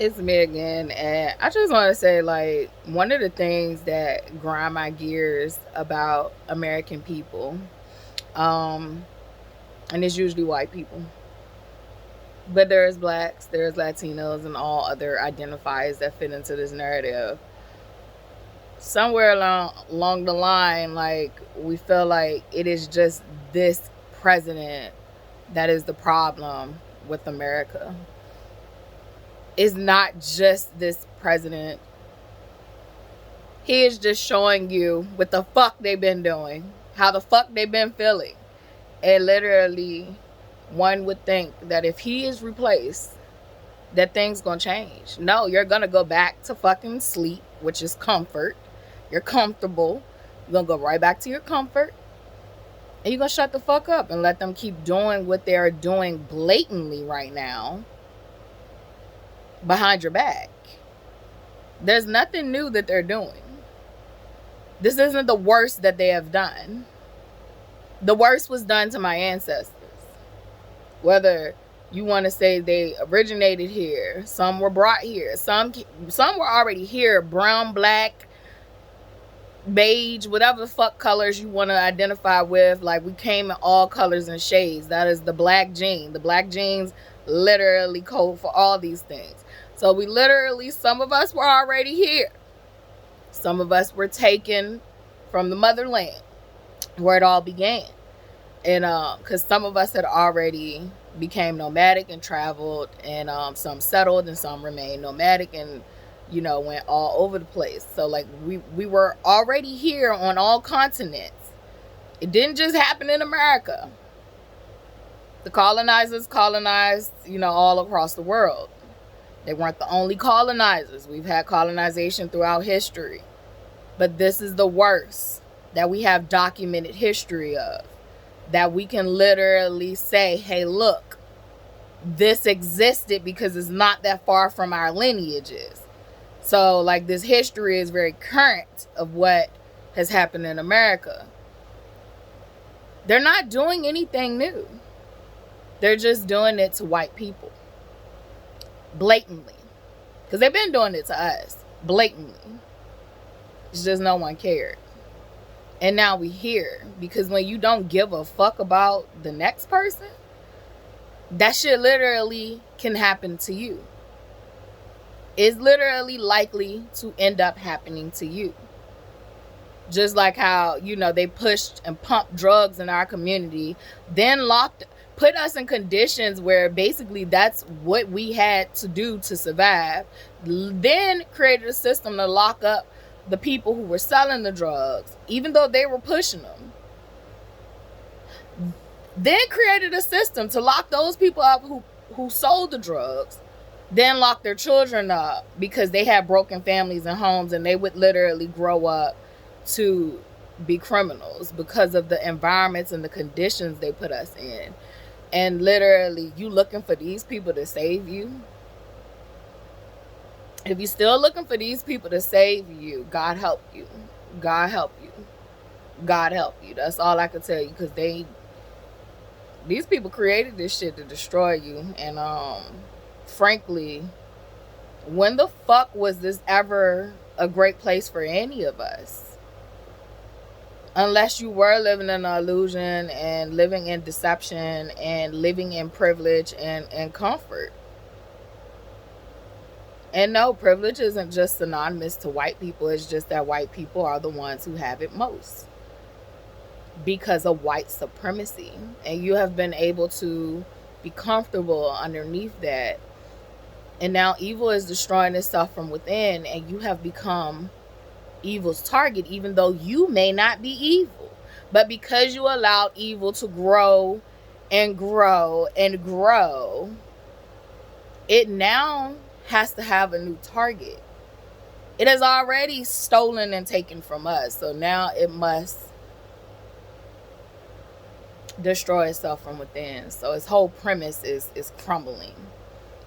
It's me again, and I just want to say, like, one of the things that grind my gears about American people, um, and it's usually white people, but there's blacks, there's Latinos, and all other identifiers that fit into this narrative. Somewhere along the line, like, we feel like it is just this president that is the problem with America. It's not just this president. He is just showing you what the fuck they've been doing, how the fuck they've been feeling. And literally, one would think that if he is replaced, that things gonna change. No, you're gonna go back to fucking sleep, which is comfort. You're comfortable. You're gonna go right back to your comfort. And you're gonna shut the fuck up and let them keep doing what they're doing blatantly right now behind your back. There's nothing new that they're doing. This isn't the worst that they have done. The worst was done to my ancestors. Whether you want to say they originated here, some were brought here, some were already here, brown, black, beige, whatever the fuck colors you want to identify with. Like, we came in all colors and shades. That is the black gene. The black genes literally code for all these things. So we literally, some of us were already here. Some of us were taken from the motherland where it all began. And because some of us had already became nomadic and traveled, and some settled and some remained nomadic and, you know, went all over the place. So like we were already here on all continents. It didn't just happen in America. The colonizers colonized, you know, all across the world. They weren't the only colonizers. We've had colonization throughout history. But this is the worst that we have documented history of. That we can literally say, hey, look, this existed because it's not that far from our lineages. So, like, this history is very current of what has happened in America. They're not doing anything new. They're just doing it to white people. Blatantly. Because they've been doing it to us. Blatantly. It's just no one cared. And now we here. Because when you don't give a fuck about the next person, that shit literally can happen to you. It's literally likely to end up happening to you. Just like how, you know, they pushed and pumped drugs in our community, then put us in conditions where basically that's what we had to do to survive, then created a system to lock up the people who were selling the drugs, even though they were pushing them. Then created a system to lock those people up who sold the drugs, then lock their children up because they had broken families and homes, and they would literally grow up to be criminals because of the environments and the conditions they put us in. And literally, you looking for these people to save you? If you're still looking for these people to save you, God help you. God help you. God help you. That's all I can tell you, because these people created this shit to destroy you. And frankly, when the fuck was this ever a great place for any of us? Unless you were living in an illusion and living in deception and living in privilege and comfort. And no, privilege isn't just synonymous to white people. It's just that white people are the ones who have it most because of white supremacy. And you have been able to be comfortable underneath that. And now evil is destroying itself from within, and you have become evil's target, even though you may not be evil. But because you allowed evil to grow and grow and grow, it now has to have a new target. It has already stolen and taken from us, so now it must destroy itself from within. So its whole premise is crumbling.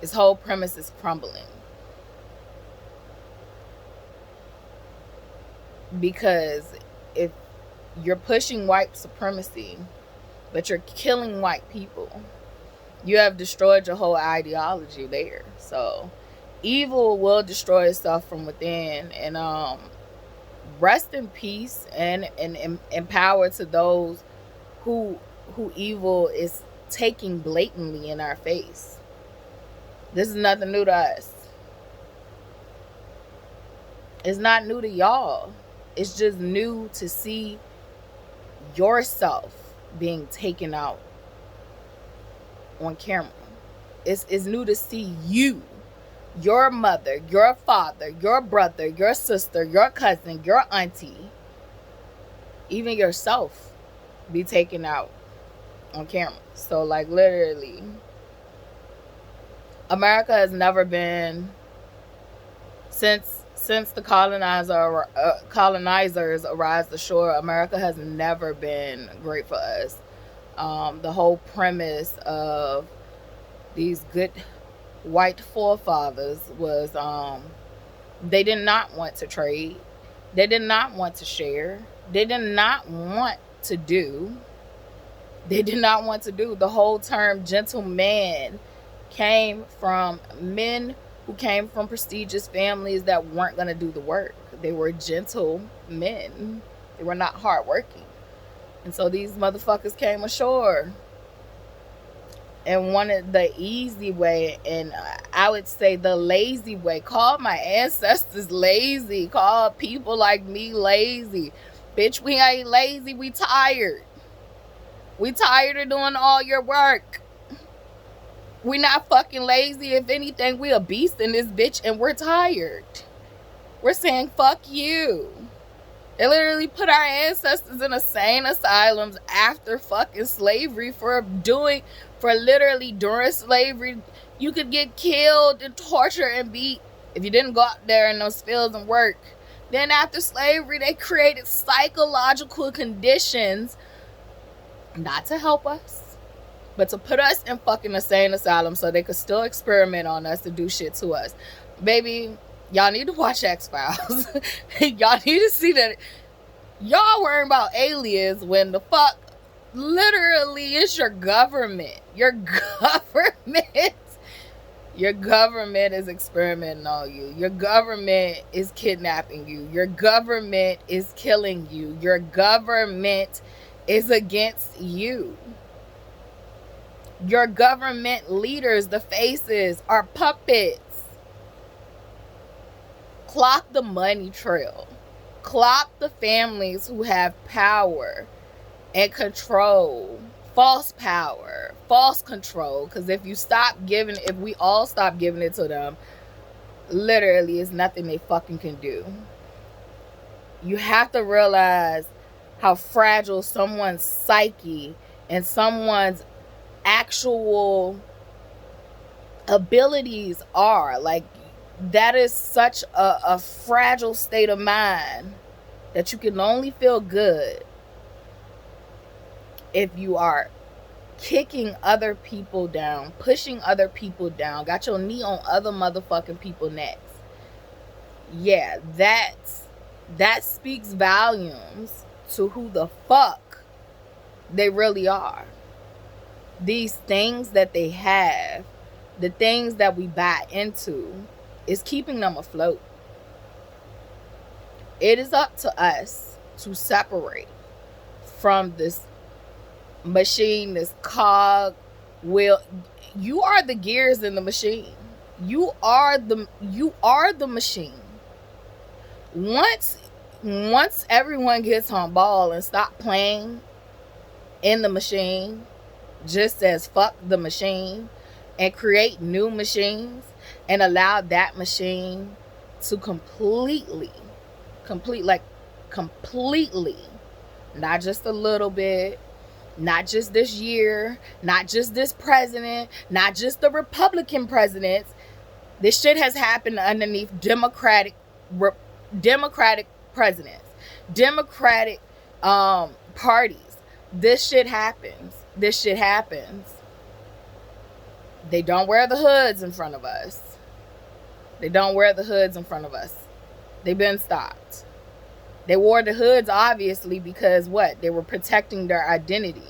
Its whole premise is crumbling. Because if you're pushing white supremacy, but you're killing white people, you have destroyed your whole ideology there. So evil will destroy itself from within. And rest in peace and power to those who evil is taking blatantly in our face. This is nothing new to us. It's not new to y'all. It's just new to see yourself being taken out on camera. It's new to see you, your mother, your father, your brother, your sister, your cousin, your auntie, even yourself be taken out on camera. So like literally, America has never been, since the colonizers arrived ashore, America has never been great for us. The whole premise of these good white forefathers was they did not want to trade. They did not want to share. They did not want to do. The whole term gentleman came from men who came from prestigious families that weren't going to do the work. They were gentle men. They were not hardworking. And so these motherfuckers came ashore and wanted the easy way, and I would say the lazy way. Call my ancestors lazy. Call people like me lazy. Bitch, we ain't lazy. We tired. We tired of doing all your work. We not fucking lazy. If anything, we a beast in this bitch, and we're tired. We're saying fuck you. They literally put our ancestors in insane asylums after fucking slavery for literally during slavery. You could get killed and tortured and beat if you didn't go out there in those fields and work. Then after slavery, they created psychological conditions not to help us, but to put us in fucking insane asylums so they could still experiment on us to do shit to us. Baby, y'all need to watch X-Files. Y'all need to see that y'all worrying about aliens when the fuck literally it's your government. Your government is experimenting on you. Your government is kidnapping you. Your government is killing you. Your government is against you. Your government leaders, the faces, are puppets. Clock the money trail. Clock the families who have power and control. False power. False control. Because if we all stop giving it to them, literally it's nothing they fucking can do. You have to realize how fragile someone's psyche and someone's actual abilities are. Like, that is such a fragile state of mind that you can only feel good if you are kicking other people down, pushing other people down, got your knee on other motherfucking people's necks. Yeah, that speaks volumes to who the fuck they really are. These things that they have, the things that we buy into, is keeping them afloat. It is up to us to separate from this machine, this cog wheel. You are the gears in the machine. You are the machine. Once everyone gets on ball and stop playing in the machine, just as fuck the machine, and create new machines and allow that machine to completely, not just a little bit, not just this year, not just this president, not just the Republican presidents. This shit has happened underneath Democratic presidents, Democratic parties. This shit happens. They don't wear the hoods in front of us. They've been stopped. They wore the hoods obviously because what? They were protecting their identity.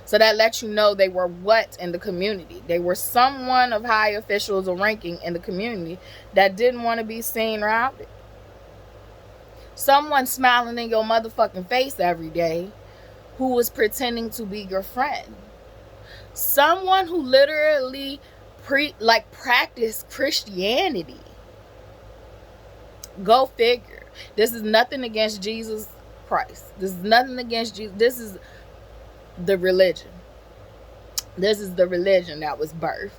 So that lets you know they were what in the community? They were someone of high officials or ranking in the community that didn't want to be seen around it. Someone smiling in your motherfucking face every day who was pretending to be your friend. Someone who literally practiced Christianity. Go figure. This is nothing against Jesus Christ. This is nothing against Jesus. This is the religion. This is the religion that was birthed.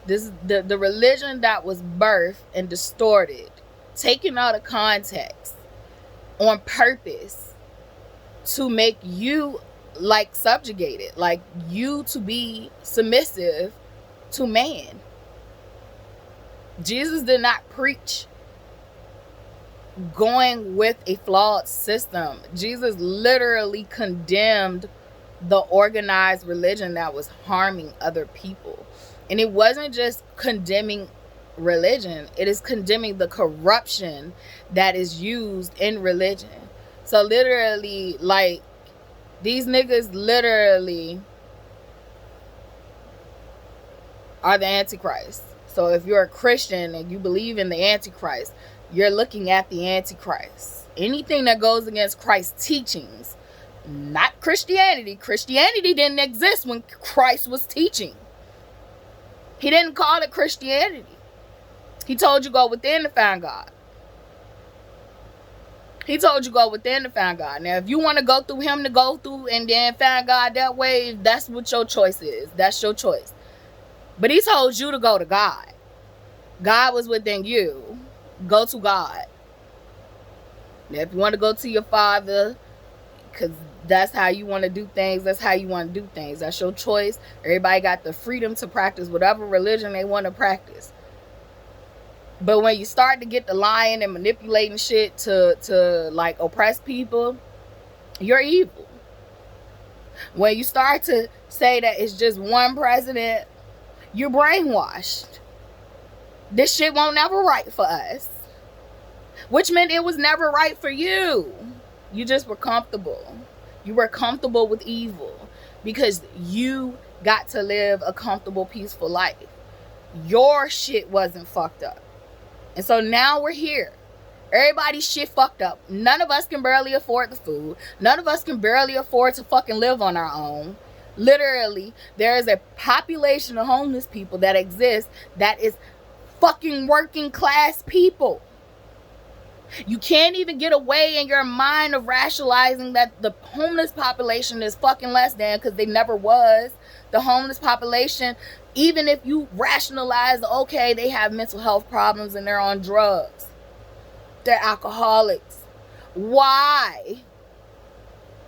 This is the religion that was birthed and distorted, taken out of context on purpose to make you like subjugated, like you to be submissive to man. Jesus did not preach going with a flawed system. Jesus literally condemned the organized religion that was harming other people. And it wasn't just condemning religion, it is condemning the corruption that is used in religion. So literally, like, these niggas literally are the Antichrist. So if you're a Christian and you believe in the Antichrist, you're looking at the Antichrist. Anything that goes against Christ's teachings, not Christianity. Christianity didn't exist when Christ was teaching. He didn't call it Christianity. He told you go within to find God. He told you go within to find God. Now, if you want to go through him to go through and then find God that way, that's what your choice is. That's your choice. But he told you to go to God. God was within you. Go to God. Now, if you want to go to your Father, because that's how you want to do things, that's how you want to do things. That's your choice. Everybody got the freedom to practice whatever religion they want to practice. But when you start to get the lying and manipulating shit to like oppress people, you're evil. When you start to say that it's just one president, you're brainwashed. This shit won't never right for us. Which meant it was never right for you. You just were comfortable. You were comfortable with evil because you got to live a comfortable, peaceful life. Your shit wasn't fucked up. And so now we're here. Everybody's shit fucked up. None of us can barely afford the food. None of us can barely afford to fucking live on our own. Literally, there is a population of homeless people that exists that is fucking working class people. You can't even get away in your mind of rationalizing that the homeless population is fucking less than, because they never was. The homeless population, even if you rationalize, okay, they have mental health problems and they're on drugs, they're alcoholics. Why?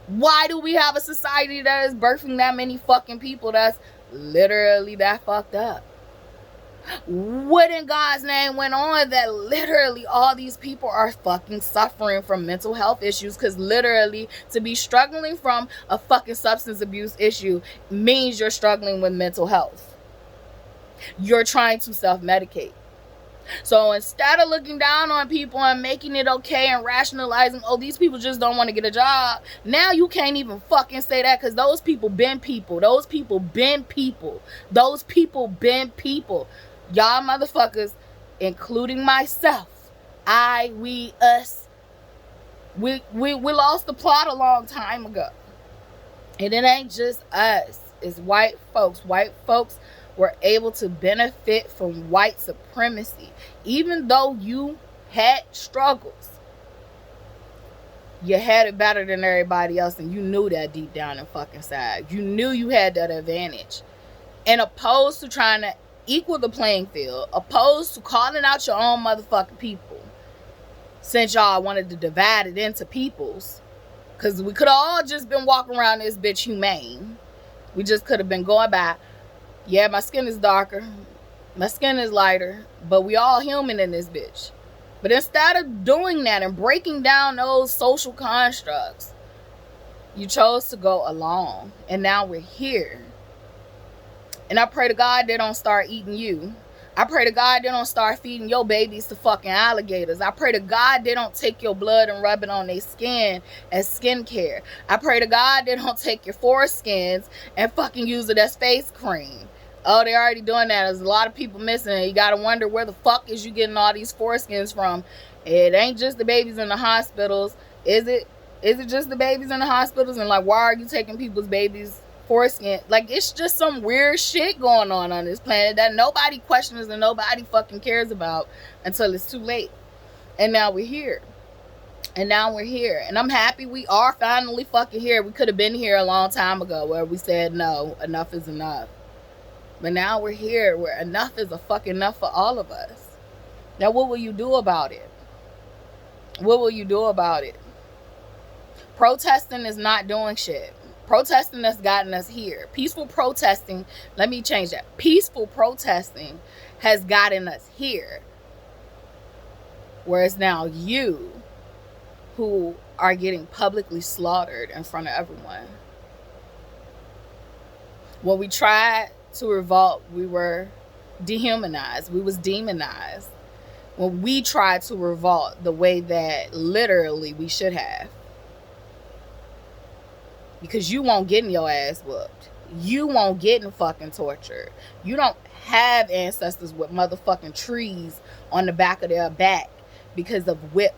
Why do we have a society that is birthing that many fucking people that's literally that fucked up? What in God's name went on that literally all these people are fucking suffering from mental health issues? Because literally, to be struggling from a fucking substance abuse issue means you're struggling with mental health. You're trying to self-medicate. So instead of looking down on people and making it okay and rationalizing, oh, these people just don't want to get a job, now you can't even fucking say that, because those people been people. Those people been people. Those people been people. Y'all motherfuckers, including myself, we, us, we lost the plot a long time ago. And it ain't just us. It's white folks. White folks were able to benefit from white supremacy. Even though you had struggles, you had it better than everybody else, and you knew that deep down in fucking side. You knew you had that advantage. And opposed to trying to equal the playing field, opposed to calling out your own motherfucking people, since y'all wanted to divide it into peoples, because we could have all just been walking around this bitch humane. We just could have been going by, yeah, my skin is darker, my skin is lighter, but we all human in this bitch. But instead of doing that and breaking down those social constructs, you chose to go along, and now we're here. And I pray to God they don't start eating you. I pray to God they don't start feeding your babies to fucking alligators. I pray to God they don't take your blood and rub it on their skin as skincare. I pray to God they don't take your foreskins and fucking use it as face cream. Oh, they're already doing that. There's a lot of people missing it. You gotta wonder where the fuck is you getting all these foreskins from. It ain't just the babies in the hospitals. Is it? Is it just the babies in the hospitals? And like, why are you taking people's babies' foreskin? Like, it's just some weird shit going on this planet that nobody questions and nobody fucking cares about until it's too late. And now we're here. And now we're here. And I'm happy we are finally fucking here. We could have been here a long time ago where we said, no, enough is enough. But now we're here where enough is a fucking enough for all of us. Now, what will you do about it? What will you do about it? Protesting is not doing shit. Protesting has gotten us here. Peaceful protesting, let me change that. Peaceful protesting has gotten us here. Where it's now you who are getting publicly slaughtered in front of everyone. When we tried to revolt, we were dehumanized. We was demonized. When we tried to revolt the way that literally we should have. Because you won't get in your ass whooped. You won't get in fucking tortured. You don't have ancestors with motherfucking trees on the back of their back because of whip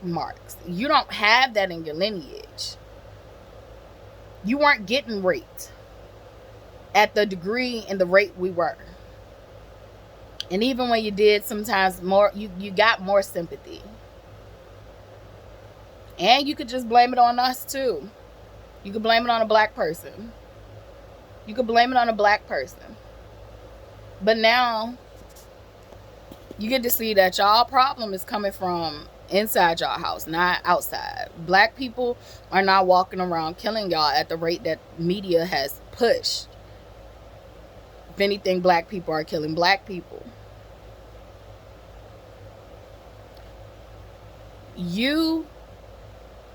marks. You don't have that in your lineage. You weren't getting raped at the degree and the rate we were. And even when you did, sometimes more, you got more sympathy. And you could just blame it on us too. You could blame it on a black person. You could blame it on a black person. But now, you get to see that y'all problem is coming from inside y'all house, not outside. Black people are not walking around killing y'all at the rate that media has pushed. If anything, black people are killing black people. You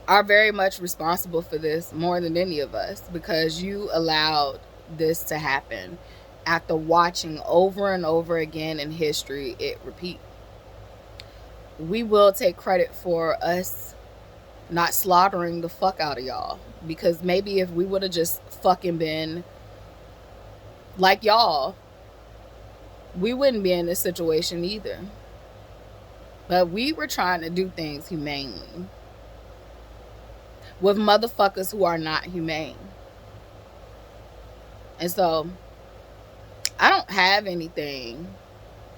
are very much responsible for this more than any of us, because you allowed this to happen after watching over and over again in history it repeat. We will take credit for us not slaughtering the fuck out of y'all, because maybe if we would have just fucking been like y'all, we wouldn't be in this situation either. But we were trying to do things humanely with motherfuckers who are not humane. And so I don't have anything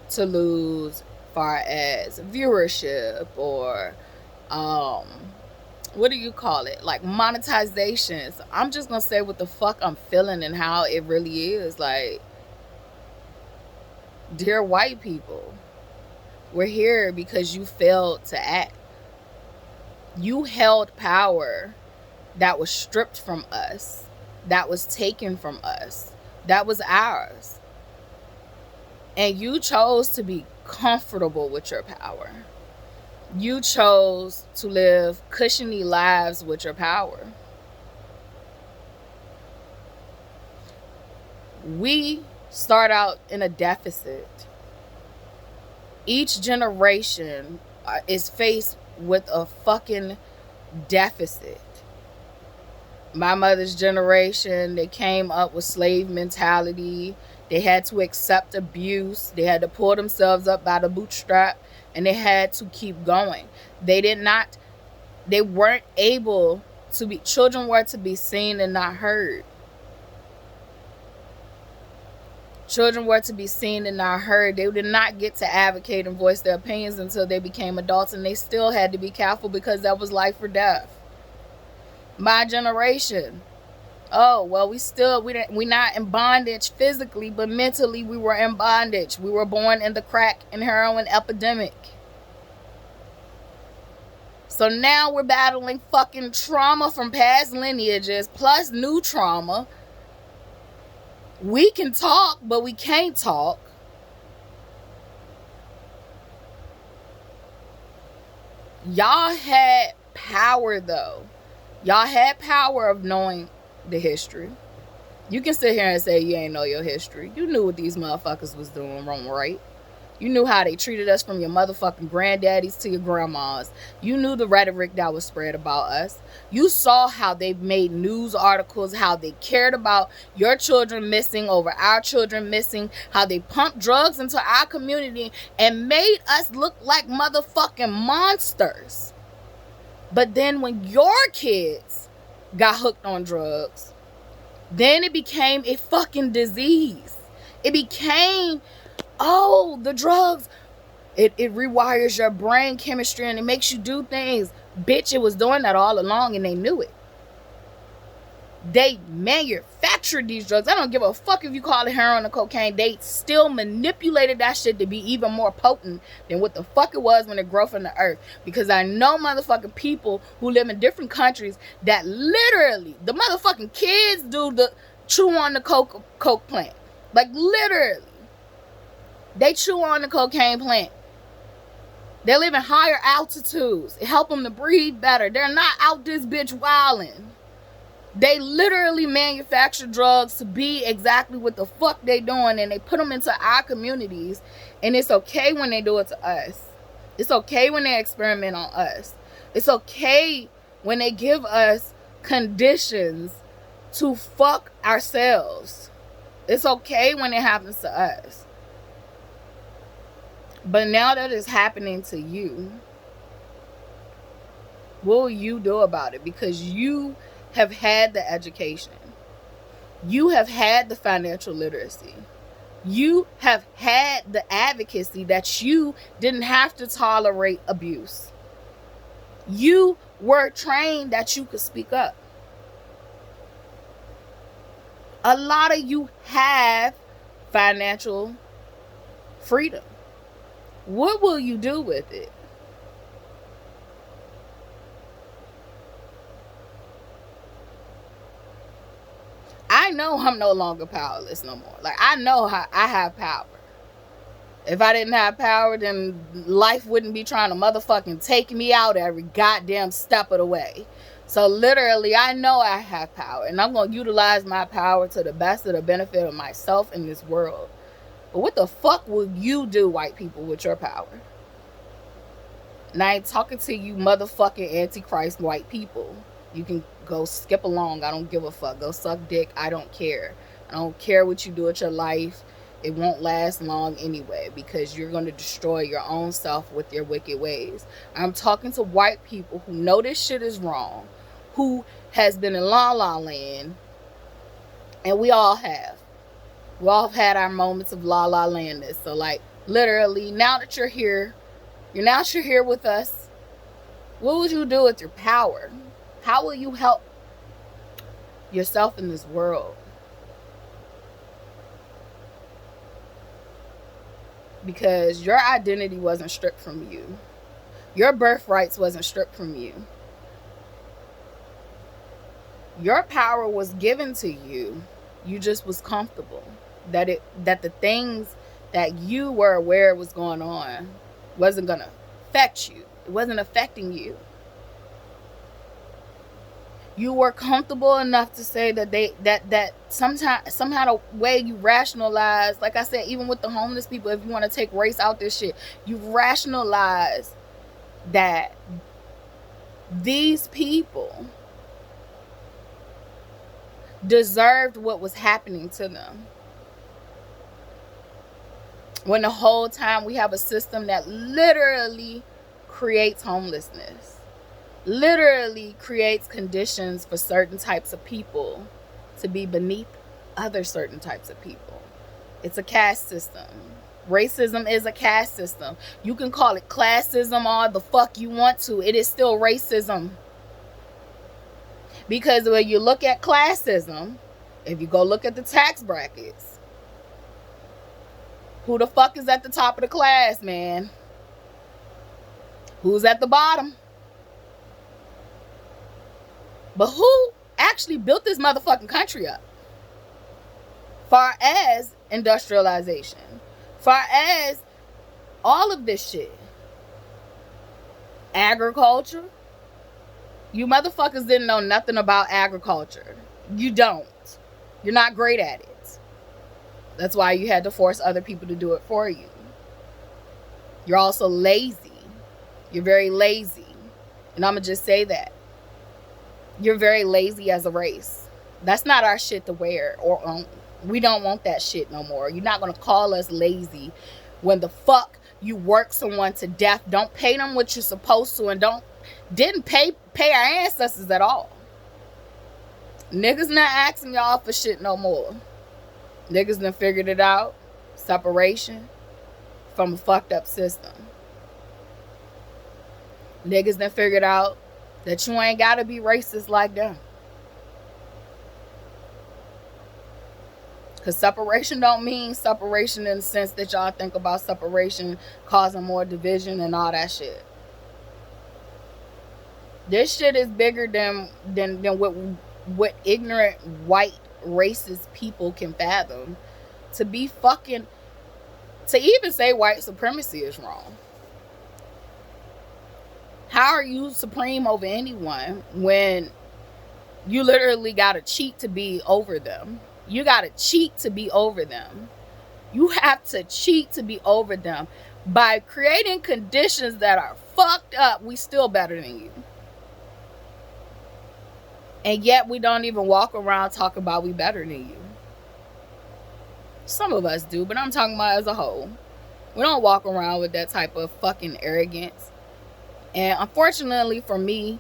to lose far as viewership or what do you call it, like monetization. So I'm just gonna say what the fuck I'm feeling and how it really is. Like, dear white people, we're here because you failed to act. You held power that was stripped from us, that was taken from us, that was ours. And you chose to be comfortable with your power. You chose to live cushiony lives with your power. We start out in a deficit. Each generation is faced with a fucking deficit. My mother's generation, they came up with slave mentality. They had to accept abuse. They had to pull themselves up by the bootstrap, and they had to keep going. They weren't able to be, children were to be seen and not heard. Children were to be seen and not heard. They did not get to advocate and voice their opinions until they became adults, and they still had to be careful because that was life or death. My generation, oh, well, we're not in bondage physically, but mentally we were in bondage. We were born in the crack and heroin epidemic. So now we're battling fucking trauma from past lineages plus new trauma. We can talk, but we can't talk. Y'all had power, though. Y'all had power of knowing the history. You can sit here and say you ain't know your history. You knew what these motherfuckers was doing wrong, right? You knew how they treated us from your motherfucking granddaddies to your grandmas. You knew the rhetoric that was spread about us. You saw how they made news articles, how they cared about your children missing over our children missing, how they pumped drugs into our community and made us look like motherfucking monsters. But then when your kids got hooked on drugs, then it became a fucking disease. It became, oh, the drugs, it rewires your brain chemistry and it makes you do things. Bitch, it was doing that all along and they knew it. They manufactured these drugs. I don't give a fuck if you call it heroin or cocaine. They still manipulated that shit to be even more potent than what the fuck it was when it grew from the earth. Because I know motherfucking people who live in different countries that literally, the motherfucking kids do the chew on the coke plant. Like literally. They chew on the cocaine plant. They live in higher altitudes. It helps them to breathe better. They're not out this bitch wilding. They literally manufacture drugs to be exactly what the fuck they doing, and they put them into our communities, and it's okay when they do it to us. It's okay when they experiment on us. It's okay when they give us conditions to fuck ourselves. It's okay when it happens to us. But now that it's happening to you, what will you do about it? Because you have had the education. You have had the financial literacy. You have had the advocacy that you didn't have to tolerate abuse. You were trained that you could speak up. A lot of you have financial freedom. What will you do with it? I know I'm no longer powerless no more. Like, I know how I have power. If I didn't have power, then life wouldn't be trying to motherfucking take me out every goddamn step of the way. So literally, I know I have power. And I'm going to utilize my power to the best of the benefit of myself in this world. But what the fuck will you do, white people, with your power? And I ain't talking to you motherfucking antichrist white people. You can go skip along. I don't give a fuck. Go suck dick. I don't care. I don't care what you do with your life. It won't last long anyway, because you're going to destroy your own self with your wicked ways. I'm talking to white people who know this shit is wrong, who has been in La La Land, and we all have. We all have had our moments of La La Landness. So, like, literally, now that you're here with us, what would you do with your power? How will you help yourself in this world? Because your identity wasn't stripped from you. Your birthrights wasn't stripped from you. Your power was given to you. You just was comfortable. That the things that you were aware was going on wasn't going to affect you. It wasn't affecting you. You were comfortable enough to say that somehow the way you rationalize, like I said, even with the homeless people, if you want to take race out this shit, you rationalize that these people deserved what was happening to them. When the whole time we have a system that literally creates homelessness. Literally creates conditions for certain types of people to be beneath other certain types of people. It's a caste system. Racism is a caste system. You can call it classism all the fuck you want to. It is still racism. Because when you look at classism, if you go look at the tax brackets, who the fuck is at the top of the class, man? Who's at the bottom? But who actually built this motherfucking country up? Far as industrialization. Far as all of this shit. Agriculture. You motherfuckers didn't know nothing about agriculture. You don't. You're not great at it. That's why you had to force other people to do it for you. You're also lazy. You're very lazy. And I'm going to just say that. You're very lazy as a race. That's not our shit to wear or own. We don't want that shit no more. You're not going to call us lazy when the fuck you work someone to death, don't pay them what you're supposed to, and didn't pay our ancestors at all. Niggas not asking y'all for shit no more. Niggas done figured it out. Separation from a fucked up system. Niggas done figured out that you ain't gotta be racist like them. Because separation don't mean separation in the sense that y'all think about separation causing more division and all that shit. This shit is bigger than what ignorant white racist people can fathom. To even say white supremacy is wrong. How are you supreme over anyone when you literally gotta cheat to be over them? You gotta cheat to be over them. You have to cheat to be over them. By creating conditions that are fucked up, we still better than you. And yet we don't even walk around talking about we better than you. Some of us do, but I'm talking about as a whole. We don't walk around with that type of fucking arrogance. And unfortunately for me,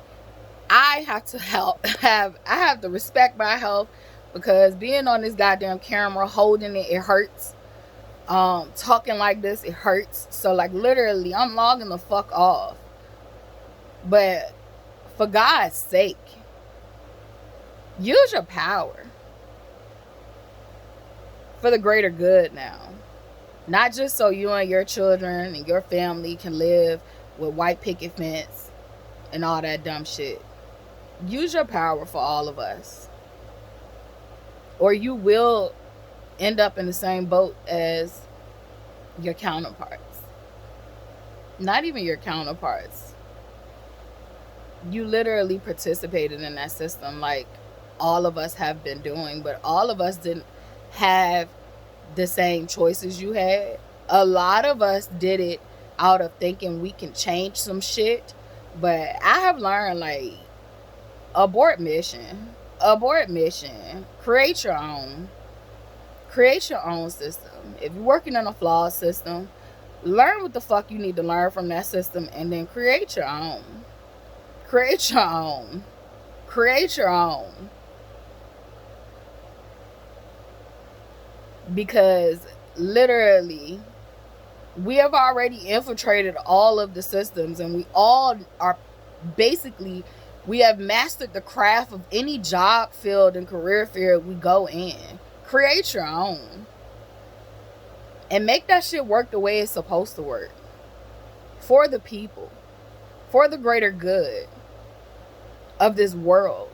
I have to respect my health, because being on this goddamn camera, holding it, it hurts. Talking like this, it hurts. So like literally, I'm logging the fuck off. But for God's sake, use your power for the greater good now. Not just so you and your children and your family can live with white picket fence and all that dumb shit. Use your power for all of us, or you will end up in the same boat as your counterparts. Not even your counterparts. You literally participated in that system like all of us have been doing, but all of us didn't have the same choices you had. A lot of us did it out of thinking we can change some shit, but I have learned, like, abort mission. Create your own system. If you're working in a flawed system, learn what the fuck you need to learn from that system, and then create your own. Because literally, we have already infiltrated all of the systems, and we all are basically, we have mastered the craft of any job field and career field we go in. Create your own. And make that shit work the way it's supposed to work. For the people. For the greater good of this world.